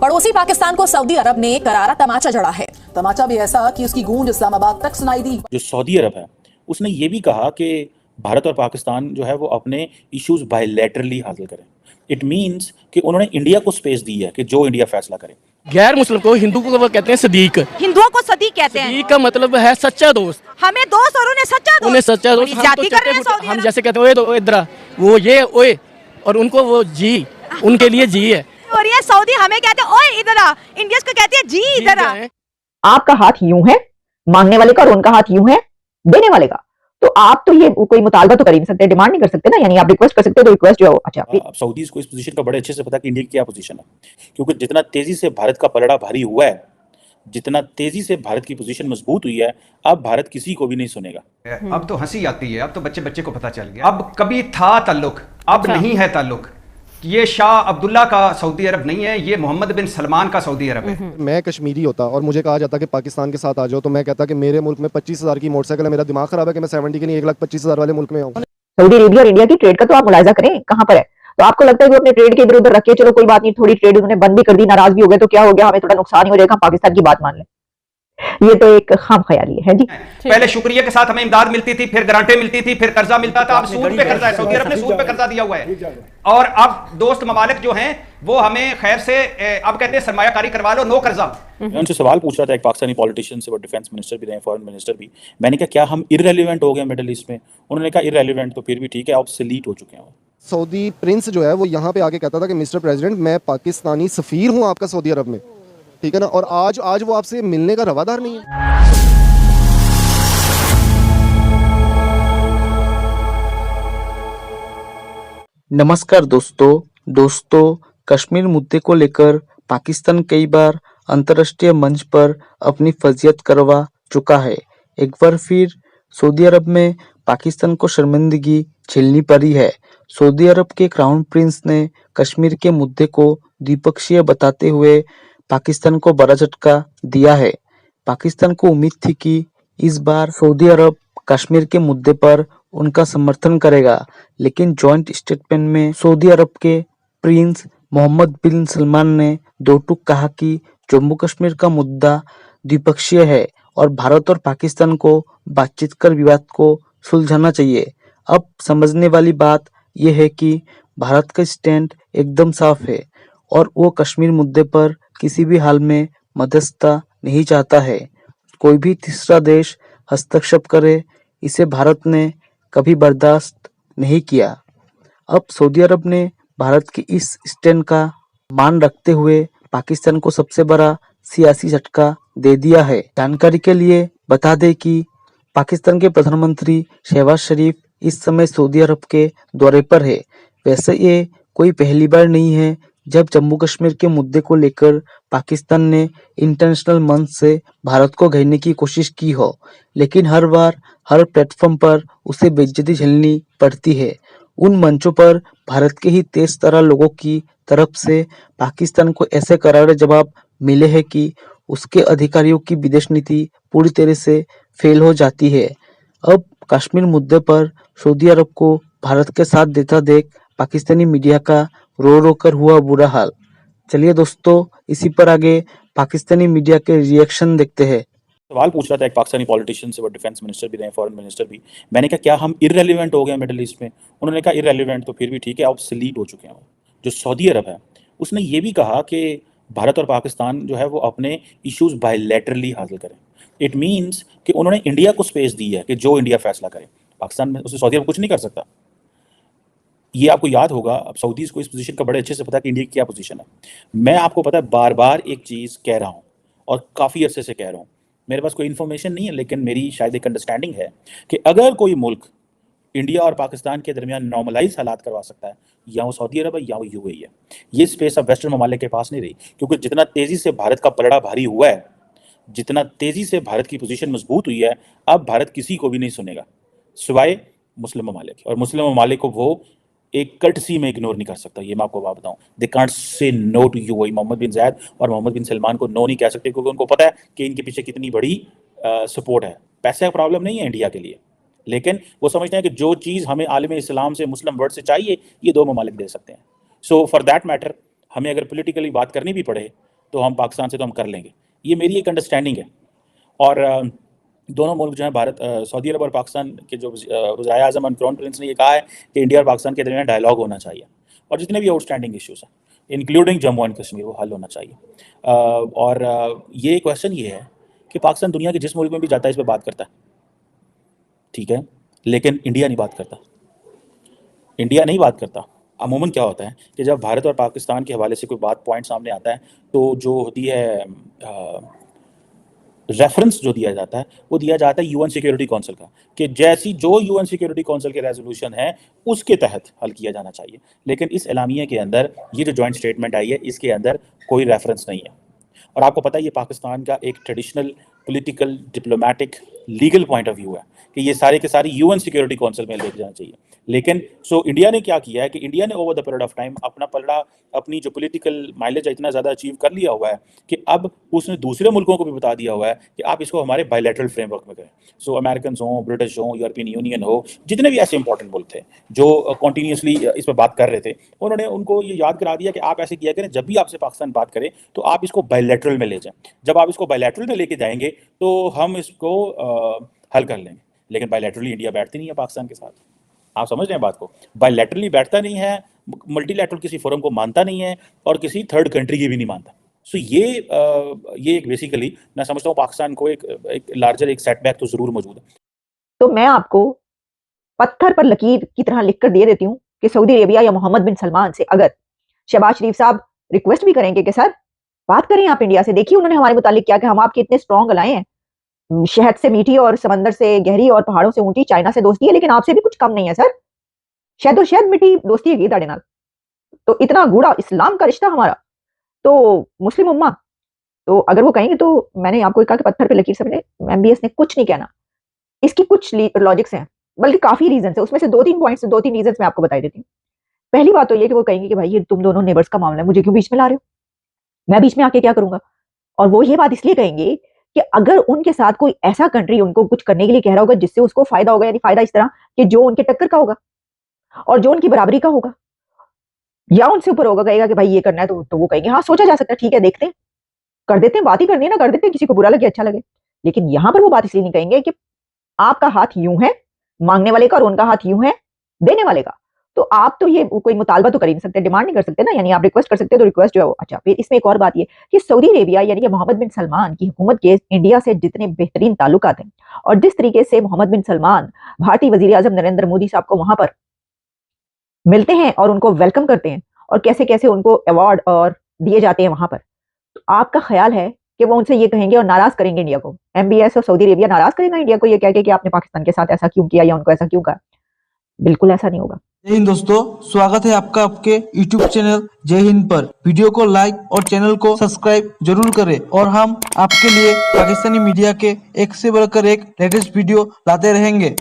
पड़ोसी पाकिस्तान को सऊदी अरब ने करारा तमाचा जड़ा है। तमाचा भी ऐसा कि उसकी गूंज इस्लामाबाद तक सुनाई दी। जो सऊदी अरब है उसने ये भी कहा कि भारत और पाकिस्तान जो है वो अपने इश्यूज बायलैटरली हासिल करें। इट मींस कि उन्होंने इंडिया को स्पेस दी है कि जो इंडिया फैसला करे। गैर मुस्लिम को हिंदू को वो कहते हैं सदीक। हिंदुओं को सदीक कहते हैं। सदीक का मतलब है सच्चा दोस्त। हमें दोस्त और उन्हें सच्चा दोस्त। उन्हें सच्चा दोस्त। हम जैसे कहते हैं ओए तो इधर वो ये ओए और उनको वो जी उनके लिए जी है। और ये सऊदी हमें कहते हैं ओए इधर आ, इंडियंस को कहते हैं जी इधर आ। आपका हाथ यूं है मांगने वाले का और उनका हाथ यूं है देने वाले का। तो आप तो ये कोई मुतालबा तो कर ही नहीं सकते, डिमांड नहीं कर सकते ना, यानी आप रिक्वेस्ट कर सकते हो तो रिक्वेस्ट जो है अच्छा। अब सऊदीज को इस पोजीशन का बड़े अच्छे से पता है कि इंडिया की क्या पोजीशन है, क्योंकि जितना तेजी से भारत का पलड़ा भारी हुआ है, जितना तेजी से भारत की पोजीशन मजबूत हुई है, अब भारत किसी को भी नहीं सुनेगा। अब तो हंसी आती है, अब तो बच्चे बच्चे को पता चल गया। अब कभी था ताल्लुक, अब नहीं है ताल्लुक। ये शाह अब्दुल्ला का सऊदी अरब नहीं है, ये मोहम्मद बिन सलमान का सऊदी अरब है। मैं कश्मीरी होता और मुझे कहा जाता कि पाकिस्तान के साथ आ जाओ, तो मैं कहता कि मेरे मुल्क में 25,000 की मोटरसाइकिल है, मेरा दिमाग खराब है कि मैं 70 के नहीं 1,25,000 वाले मुल्क में आऊँ। सऊदी अरेबिया और इंडिया की ट्रेड का तो आप मुलाहिजा करें कहां पर है। तो आपको लगता है कि अपने ट्रेड के इधर उधर रखे, चलो कोई बात नहीं, थोड़ी ट्रेड उन्होंने बंद भी कर दी, नाराज भी हो गए तो क्या हो गया, हमें थोड़ा नुकसान ही हो जाएगा, पाकिस्तान की बात मान लें। ये तो एक खाम ख्याली है जी। पहले शुक्रिया के साथ हमें इमदाद मिलती थी, फिर गारंटी मिलती थी, फिर कर्जा मिलता था। अब सूद पे कर्जा है, सऊदी अरब ने सूद पे कर्जा दिया हुआ है। और अब दोस्त ममालिक जो हैं वो हमें खैर से अब कहते हैं सरमायाकारी करवा लो, नो कर्जा। मैं उनसे सवाल पूछ रहा था, एक पाकिस्तानी पॉलिटिशियन से, वो डिफेंस मिनिस्टर भी रहे, फॉरेन मिनिस्टर भी। मैंने कहा क्या हम इररेलेवेंट हो गए मिडिल ईस्ट में? उन्होंने कहा इररेलेवेंट तो फिर भी ठीक है, ऑब्सोलीट हो चुके हैं। सऊदी प्रिंस जो है वो यहाँ पे आके कहता था कि मिस्टर प्रेसिडेंट मैं पाकिस्तानी सफीर हूँ आपका सऊदी अरब में, ठीक है ना, और आज वो आपसे मिलने का रवादार नहीं है। नमस्कार दोस्तों, कश्मीर मुद्दे को लेकर पाकिस्तान कई बार अंतर्राष्ट्रीय मंच पर अपनी फजीहत करवा चुका है। एक बार फिर सऊदी अरब में पाकिस्तान को शर्मिंदगी झेलनी पड़ी है। सऊदी अरब के क्राउन प्रिंस ने कश्मीर के मुद्दे को द्विपक्षीय बताते हुए पाकिस्तान को बड़ा झटका दिया है। पाकिस्तान को उम्मीद थी कि इस बार सऊदी अरब कश्मीर के मुद्दे पर उनका समर्थन करेगा, लेकिन जॉइंट स्टेटमेंट में सऊदी अरब के प्रिंस मोहम्मद बिन सलमान ने दो टूक कहा कि जम्मू कश्मीर का मुद्दा द्विपक्षीय है और भारत और पाकिस्तान को बातचीत कर विवाद को सुलझाना चाहिए। अब समझने वाली बात यह है कि भारत का स्टैंड एकदम साफ है और वो कश्मीर मुद्दे पर किसी भी हाल में मध्यस्थता नहीं चाहता है। कोई भी तीसरा देश हस्तक्षेप करे, इसे भारत ने कभी बर्दाश्त नहीं किया। अब सऊदी अरब ने भारत की इस स्टैंड का मान रखते हुए पाकिस्तान को सबसे बड़ा सियासी झटका दे दिया है। जानकारी के लिए बता दें कि पाकिस्तान के प्रधानमंत्री शहबाज शरीफ इस समय सऊदी अरब के दौरे पर है। वैसे ये कोई पहली बार नहीं है जब जम्मू कश्मीर के मुद्दे को लेकर पाकिस्तान ने इंटरनेशनल मंच से भारत को घेरने की कोशिश की हो, लेकिन हर बार हर प्लेटफॉर्म पर उसे बेइज्जती झेलनी पड़ती है। उन मंचों पर भारत के ही तेज तरह लोगों की तरफ से पाकिस्तान को ऐसे करारे जवाब मिले हैं कि उसके अधिकारियों की विदेश नीति पूरी तरह से फेल हो जाती है। अब कश्मीर मुद्दे पर सऊदी अरब को भारत के साथ देता देख पाकिस्तानी मीडिया का रो रो कर हुआ बुरा हाल। चलिए दोस्तों, इसी पर आगे पाकिस्तानी मीडिया के रिएक्शन देखते हैं। सवाल पूछ रहा था एक पाकिस्तानी पॉलिटिशियन से, वो डिफेंस मिनिस्टर भी रहे, फॉरेन मिनिस्टर भी। मैंने कहा क्या हम इररेलेवेंट हो गए मिडिल ईस्ट में? उन्होंने कहा इररेलेवेंट तो फिर भी ठीक है, ऑब्सोलीट हो चुके हैं। जो सऊदी अरब है उसने ये भी कहा कि भारत और पाकिस्तान जो है वो अपने इश्यूज बायलैटरली हासिल करें। इट मीन्स कि उन्होंने इंडिया को स्पेस दी है कि जो इंडिया फैसला करे। पाकिस्तान में उसे सऊदी अरब कुछ नहीं कर सकता। ये आपको याद होगा, अब सऊदीज को इस पोजीशन का बड़े अच्छे से पता है कि इंडिया की क्या पोजीशन है। मैं आपको पता है बार बार एक चीज़ कह रहा हूँ और काफ़ी अरसे से कह रहा हूँ, मेरे पास कोई इन्फॉर्मेशन नहीं है, लेकिन मेरी शायद एक अंडरस्टैंडिंग है कि अगर कोई मुल्क इंडिया और पाकिस्तान के दरमियान नॉर्मलाइज हालात करवा सकता है, या वो सऊदी अरब है या वो यूएई है। ये स्पेस अब वेस्टर्न ममालिक के पास नहीं रही, क्योंकि जितना तेज़ी से भारत का पलड़ा भारी हुआ है, जितना तेज़ी से भारत की पोजीशन मजबूत हुई है, अब भारत किसी को भी नहीं सुनेगा सिवाय मुस्लिम ममालिक। और मुस्लिम ममालिक को वो एक कर्टसी में इग्नोर नहीं कर सकता। ये मैं आपको बात बताऊं, they can't say no to UAE. Mohammed bin Zayed और मोहम्मद बिन सलमान को नो नहीं कह सकते, क्योंकि उनको पता है कि इनके पीछे कितनी बड़ी सपोर्ट है। पैसे का प्रॉब्लम नहीं है इंडिया के लिए, लेकिन वो समझते हैं कि जो चीज़ हमें आलम इस्लाम से, मुस्लिम वर्ल्ड से चाहिए, ये दो ममालिक दे सकते हैं। सो फॉर दैट मैटर हमें अगर पोलिटिकली बात करनी भी पड़े तो हम पाकिस्तान से तो हम कर लेंगे। ये मेरी एक अंडरस्टैंडिंग है। और दोनों मुल्क जो हैं भारत, सऊदी अरब और पाकिस्तान के जो वज़ीर आज़म और क्राउन प्रिंस ने ये कहा है कि इंडिया और पाकिस्तान के दरमियान डायलॉग होना चाहिए और जितने भी आउटस्टैंडिंग इश्यूज़ हैं इंक्लूडिंग जम्मू एंड कश्मीर वो हल होना चाहिए। और ये क्वेश्चन ये है कि पाकिस्तान दुनिया के जिस मुल्क में भी जाता है इस पर बात करता है, ठीक है, लेकिन इंडिया नहीं बात करता। इंडिया नहीं बात करता। अमूमन क्या होता है कि जब भारत और पाकिस्तान के हवाले से कोई बात पॉइंट सामने आता है तो जो होती है रेफरेंस जो दिया जाता है वो दिया जाता है यूएन सिक्योरिटी काउंसिल का, कि जैसी जो यूएन सिक्योरिटी काउंसिल के रेजोल्यूशन है उसके तहत हल किया जाना चाहिए। लेकिन इस एलामिया के अंदर ये जो जॉइंट स्टेटमेंट आई है इसके अंदर कोई रेफरेंस नहीं है। और आपको पता है ये पाकिस्तान का एक traditional political diplomatic legal point of view है कि ये सारे के सारे यूएन सिक्योरिटी काउंसिल में लेके जाना चाहिए। लेकिन इंडिया ने क्या किया है कि इंडिया ने over the period of time अपना पलड़ा, अपनी जो पॉलिटिकल माइलेज है इतना ज़्यादा अचीव कर लिया हुआ है कि अब उसने दूसरे मुल्कों को भी बता दिया हुआ है कि आप इसको हमारे बायलैटरल फ्रेमवर्क में करें। अमेरिकन हो, ब्रिटिश हो, यूरोपियन यूनियन हो, जितने भी ऐसे इंपॉर्टेंट मुल्क थे जो कॉन्टीन्यूसली इस पर बात कर रहे थे, उन्होंने उनको ये याद करा दिया कि आप ऐसे किया करें, जब भी आपसे पाकिस्तान बात करे तो आप इसको बायलैटरल में ले जाएं। जब आप इसको बायलैटरल में लेके जाएंगे तो हम इसको हल कर लेंगे। लेकिन बायलैटरली इंडिया बैठती नहीं है पाकिस्तान के साथ। आप समझ रहे हैं बात को? बायलैटरली बैठता नहीं है, मल्टीलैटरल किसी फोरम को मानता नहीं है और किसी थर्ड कंट्री की भी नहीं मानता। ये एक बेसिकली मैं समझता हूँ पाकिस्तान को एक लार्जर एक सेटबैक तो जरूर मौजूद है। तो मैं आपको पत्थर पर लकीर की तरह लिख कर दे देती हूँ कि सऊदी अरेबिया या मोहम्मद बिन सलमान से अगर शहबाज शरीफ साहब रिक्वेस्ट भी करेंगे कि सर बात करें आप इंडिया से, देखिए उन्होंने हमारे मुतालिक क्या कि हम आपके इतने स्ट्रॉन्ग अलाए हैं, शहद से मीठी और समंदर से गहरी और पहाड़ों से ऊंची, चाइना से दोस्ती है लेकिन आपसे भी कुछ कम नहीं है सर, शहद और शहद मीठी दोस्ती है ताड़े नाल, तो इतना गूढ़ा इस्लाम का रिश्ता हमारा, तो मुस्लिम उम्मा, तो अगर वो कहेंगे तो मैंने आपको कहा कि पत्थर पे लकीर से एमबीएस ने कुछ नहीं कहना। इसकी कुछ लॉजिक्स हैं, बल्कि काफी रीजन है, उसमें से दो तीन रीजन मैं आपको बता देती हूँ। पहली बात तो ये कि वो कहेंगे कि भाई ये तुम दोनों नेबर्स का मामला है, मुझे क्यों बीच में ला रहे हो, मैं बीच में आके क्या करूंगा। और वो ये बात इसलिए कहेंगे कि अगर उनके साथ कोई ऐसा कंट्री उनको कुछ करने के लिए कह रहा होगा जिससे उसको फायदा होगा, यानी फायदा इस तरह कि जो उनके टक्कर का होगा और जो उनकी बराबरी का होगा या उनसे ऊपर होगा, कहेगा कि भाई ये करना है तो वो कहेंगे हाँ सोचा जा सकता है, ठीक है देखते हैं, कर देते हैं, बात ही करनी है ना, कर देते हैं, किसी को बुरा लगे अच्छा लगे। लेकिन यहां पर वो बात इसलिए नहीं कहेंगे कि आपका हाथ यूं है मांगने वाले का और उनका हाथ यूं है देने वाले का, तो आप तो ये कोई मुतालबा तो कर ही नहीं सकते, डिमांड नहीं कर सकते ना, यानी आप रिक्वेस्ट कर सकते हो तो रिक्वेस्ट जो है वो। अच्छा, फिर इसमें एक और बात ये कि सऊदी अरेबिया यानी कि मोहम्मद बिन सलमान की हुकूमत के इंडिया से जितने बेहतरीन ताल्लुकात हैं और जिस तरीके से मोहम्मद बिन सलमान भारतीय वजीर आजम नरेंद्र मोदी साहब को वहां पर मिलते हैं और उनको वेलकम करते हैं और कैसे कैसे उनको अवार्ड और दिए जाते हैं वहां पर, तो आपका ख्याल है कि वो उनसे ये कहेंगे और नाराज करेंगे इंडिया को, एमबीएस और सऊदी अरेबिया नाराज करेगा इंडिया को ये कह के कि आपने पाकिस्तान के साथ ऐसा क्यों किया या उनको ऐसा क्यों कहा? बिल्कुल ऐसा नहीं होगा। जय हिंद दोस्तों, स्वागत है आपका आपके YouTube चैनल जय हिंद पर। वीडियो को लाइक और चैनल को सब्सक्राइब जरूर करें और हम आपके लिए पाकिस्तानी मीडिया के एक से बढ़कर एक लेटेस्ट वीडियो लाते रहेंगे।